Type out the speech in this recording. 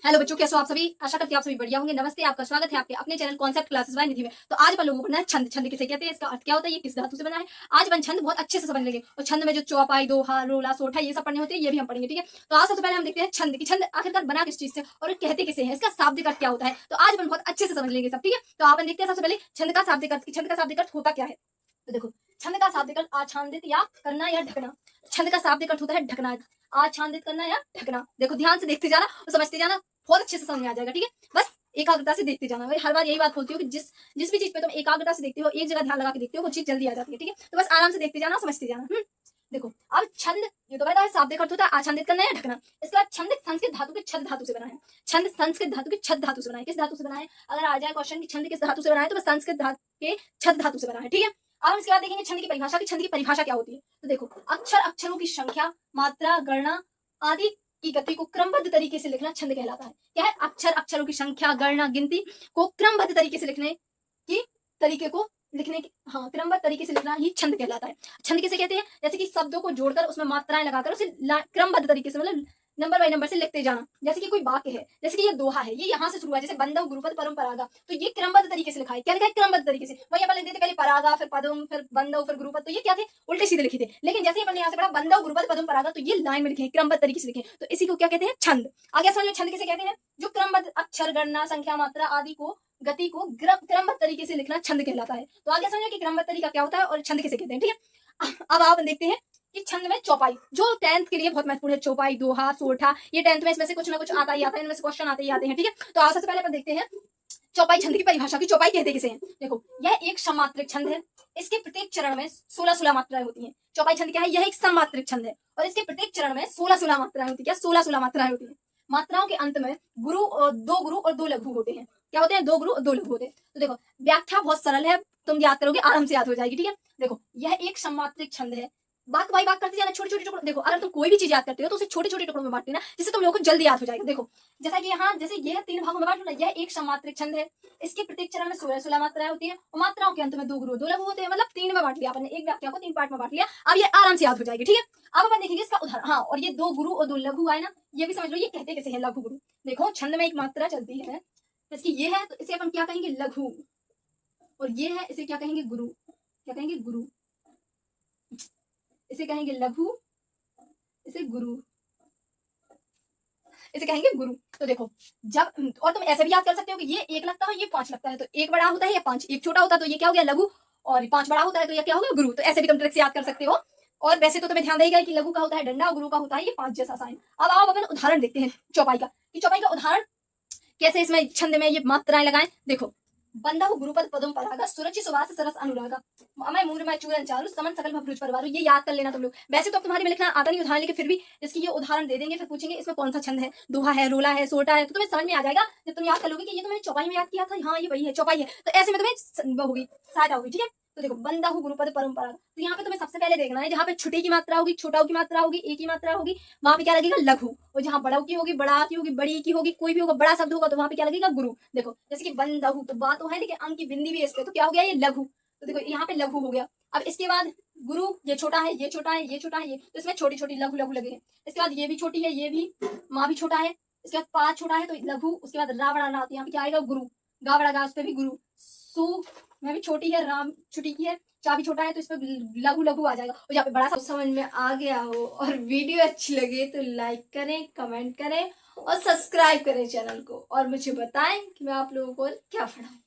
Hello बच्चों, कैसे हो आप सभी। आशा करती हूँ आप सभी बढ़िया होंगे। नमस्ते, आपका स्वागत है आपके अपने चैनल कॉन्सेप्ट क्लासेस बाय निधि में। तो आज अपन लोगों को पढ़ना है छंद। छंद किसे कहते हैं, इसका अर्थ क्या होता है, ये किस धातु से बना है। आज अपन छंद बहुत अच्छे से समझ लेंगे और छंद में जो चौपाई, दोहा, रोला, सोठा ये सब पढ़ने होते हैं, ये भी हम पढ़ेंगे। ठीक है, तो आज सबसे पहले हम देखते हैं छंद की छंद आखिरकार बना किस चीज से और कहते किसे हैं, इसका शाब्दिक अर्थ क्या होता है। तो आज अपन बहुत अच्छे से समझ लेंगे सब। ठीक है, तो अपन देखते हैं सबसे पहले छंद का शाब्दिक अर्थ। छंद का शाब्दिक अर्थ होता क्या है। तो देखो, छंद का शाब्दिक अर्थ आच्छादित या करना या ढकना। छंद का शाब्दिक अर्थ होता है ढकना, आच्छादित करना या ढकना। देखो ध्यान से देखते जाना और समझते जाना, बहुत अच्छे से समझ में आ जाएगा। ठीक है, बस एकाग्रता से देखते जाना। मैं हर बार यही बात बोलती हूँ कि जिस जिस भी चीज पे तुम एकाग्रता से देखते हो, एक जगह ध्यान लगा के देखते हो, वो चीज जल्दी आ जाती है। ठीक है, तो बस आराम से देखते जाना, समझते जाना। देखो, अब छंद ये तो बताया शाब्दिक अर्थ होता है आच्छादित करना या ढकना। इसके बाद छंद संस्कृत धातु के छद धातु से बना है। छंद संस्कृत धातु के छद धातु से बना है। किस धातु से बना है, अगर आ जाए क्वेश्चन कि छंद किस धातु से बना है, तो बस संस्कृत धातु के छद धातु से बना है। ठीक है, अब हम इसके बाद देखेंगे छंद की परिभाषा कि छंद की परिभाषा क्या होती है। तो देखो, अक्षर अक्षरों की संख्या, मात्रा, गणना आदि की गति को क्रमबद्ध तरीके से लिखना छंद कहलाता है। क्या है, अक्षर अक्षरों की संख्या, गणना, गिनती को क्रमबद्ध तरीके से लिखने की तरीके को लिखने की क्रमबद्ध तरीके से लिखना ही छंद कहलाता है। छंद किसे कहते हैं, जैसे कि शब्दों को जोड़कर उसमें मात्राएं लगाकर उसे क्रमबद्ध तरीके से, मतलब नंबर बाय नंबर से लिखते जाना। जैसे कि कोई वाक्य है, जैसे कि ये दोहा है, ये यहाँ से शुरू हुआ, जैसे बंधव गुरुपद परम परागा, तो ये क्रमबद्ध तरीके से लिखा है। क्या लिखा है, क्रमबद्ध तरीके से। वही अपन लिखते थे पहले परागा, फिर पदम, फिर बंधव, फिर गुरुपद, तो ये क्या थे, उल्टे सीधे लिखे थे। लेकिन जैसे ही अपन यहाँ से पढ़ा बंधव गुरुपद पदम परागा, तो ये लाइन में लिखे, क्रमबद्ध तरीके से लिखे, तो इसी को क्या कहते हैं, छंद। आगे समझ में, छंद किसे कहते हैं, जो क्रमबद्ध अक्षर, गणना, संख्या, मात्रा आदि को गति को क्रमबद्ध तरीके से लिखना छंद कहलाता है। तो आगे समझो कि क्रमबद्ध तरीका क्या होता है और छंद किसे कहते हैं। ठीक है, अब आप देखते हैं कि छंद में चौपाई, जो 10th के लिए बहुत महत्वपूर्ण है। चौपाई, दोहा, सोठा, ये 10th में इसमें से कुछ ना कुछ आता ही आता है, इनमें से क्वेश्चन आते ही आते हैं। ठीक है, तो आज सबसे पहले अपन देखते हैं चौपाई छंद की परिभाषा की। चौपाई कहते किसे हैं। देखो, यह एक सममात्रिक छंद है। इसके प्रत्येक चरण में 16-16 मात्राएं होती हैं। चौपाई छंद क्या है, यह एक सममात्रिक छंद है और इसके प्रत्येक चरण में 16-16 मात्राएं होती है। 16-16 मात्राएं होती है। मात्राओं के अंत में दो गुरु और दो लघु होते हैं। क्या होते हैं, दो गुरु और दो लघु होते हैं। तो देखो, व्याख्या बहुत सरल है, तुम याद करोगे आराम से याद हो जाएगी। ठीक है, देखो, यह एक सममात्रिक छंद है। बात बाई बात करते जाना, छोटे छोटे टुकड़ों। देखो, अगर तुम कोई भी चीज याद करते हो तो उसे छोटे छोटे टुकड़ों में बांट लेना, जिससे तुम लोगों को जल्दी याद हो जाएगा। देखो, जैसा कि यहाँ, जैसे यह 3 भागों में बांट लो ना, यह एक सममात्रिक छंद है। इसके प्रत्येक चरण में 16-16 मात्राएं होती है और मात्राओं के अंत में दो गुरु दो लघु होते हैं। मतलब 3 में बांट लिया आपने, एक व्याख्या को 3 पार्ट में बांट लिया। अब ये आराम से याद हो जाएगी। ठीक है, अब अपन देखेंगे इसका उदाहरण। और ये दो गुरु और दो लघु आए ना, ये भी समझ लो, ये कहते कैसे हैं, लघु गुरु। देखो, छंद में एक मात्रा चलती है, जैसे ये है, तो इसे अपन क्या कहेंगे, लघु। और ये है, इसे क्या कहेंगे, गुरु। क्या कहेंगे, गुरु। इसे कहेंगे लघु, इसे गुरु, इसे कहेंगे गुरु। तो देखो, जब, और तुम ऐसे भी याद कर सकते हो कि ये 1 लगता है, ये 5 लगता है, तो 1 बड़ा होता है या 5, एक छोटा होता है, तो ये क्या हो गया, लघु, और 5 बड़ा होता है तो ये क्या हो गया, गुरु। तो ऐसे भी तुम ट्रिक से याद कर सकते हो। और वैसे तो तुम्हें ध्यान रहेगा कि लघु का होता है डंडा और गुरु का होता है ये 5 जैसा साइन। अब आओ अपन उदाहरण देखते हैं चौपाई का, कि चौपाई का उदाहरण कैसे इसमें छंद में ये मात्राएं लगाएं। देखो, बंधव गुरुपद पदम परागा, सुरुचि सुवास सरस अनुरागा, अमय मूर्मय चूरन चारु, समन सकल भभ्रुज परवारु। ये याद कर लेना तुम लोग। वैसे तो तुम्हारे में लिखना आता नहीं उदाहरण, लेकिन फिर भी इसकी ये उदाहरण दे देंगे, फिर पूछेंगे इसमें कौन सा छंद है, दोहा है, रोला है, सोटा है, तो तुम्हें समझ में आ जाएगा जब तुम याद कर लोगे कि ये तो मैंने चौपाई में याद किया था, हाँ ये वही है, चौपाई है। तो ऐसे में तुम्हें होगी, सहायता होगी। ठीक है, तो देखो, बंधव गुरुपद परंपरा, तो यहाँ पे तुम्हें सबसे पहले देखना है, जहाँ पे छोटे की मात्रा होगी, छोटाओं की मात्रा होगी, एक ही मात्रा होगी, वहां पे क्या लगेगा, लघु। और जहाँ बड़ों की होगी, बड़ा की होगी, बड़ी की होगी, कोई भी होगा, बड़ा शब्द होगा, तो वहां पे क्या लगेगा, गुरु। देखो, जैसे कि बंधु, तो बात तो है, लेकिन अंक की बिंदी भी है इस पे, तो क्या हो गया, ये लघु। तो देखो, यहाँ पे लघु हो गया। अब इसके बाद गुरु, ये छोटा है, ये छोटा है, ये छोटा है, ये, तो इसमें छोटी छोटी लघु लघु लगे हैं। इसके बाद ये भी छोटी है, ये भी, माँ भी छोटा है, इसके बाद पा छोटा है, तो लघु। उसके बाद रा बड़ा रा, तो यहाँ पे क्या आएगा, गुरु। गा बड़ा गा, उस पर भी गुरु। सु में भी छोटी है, राम छोटी की है, चा भी छोटा है, तो इस पर लघु लघु आ जाएगा। और यहाँ पे बड़ा सा समझ में आ गया हो और वीडियो अच्छी लगे तो लाइक करें, कमेंट करें और सब्सक्राइब करें चैनल को, और मुझे बताएं कि मैं आप लोगों को क्या पढ़ाऊं।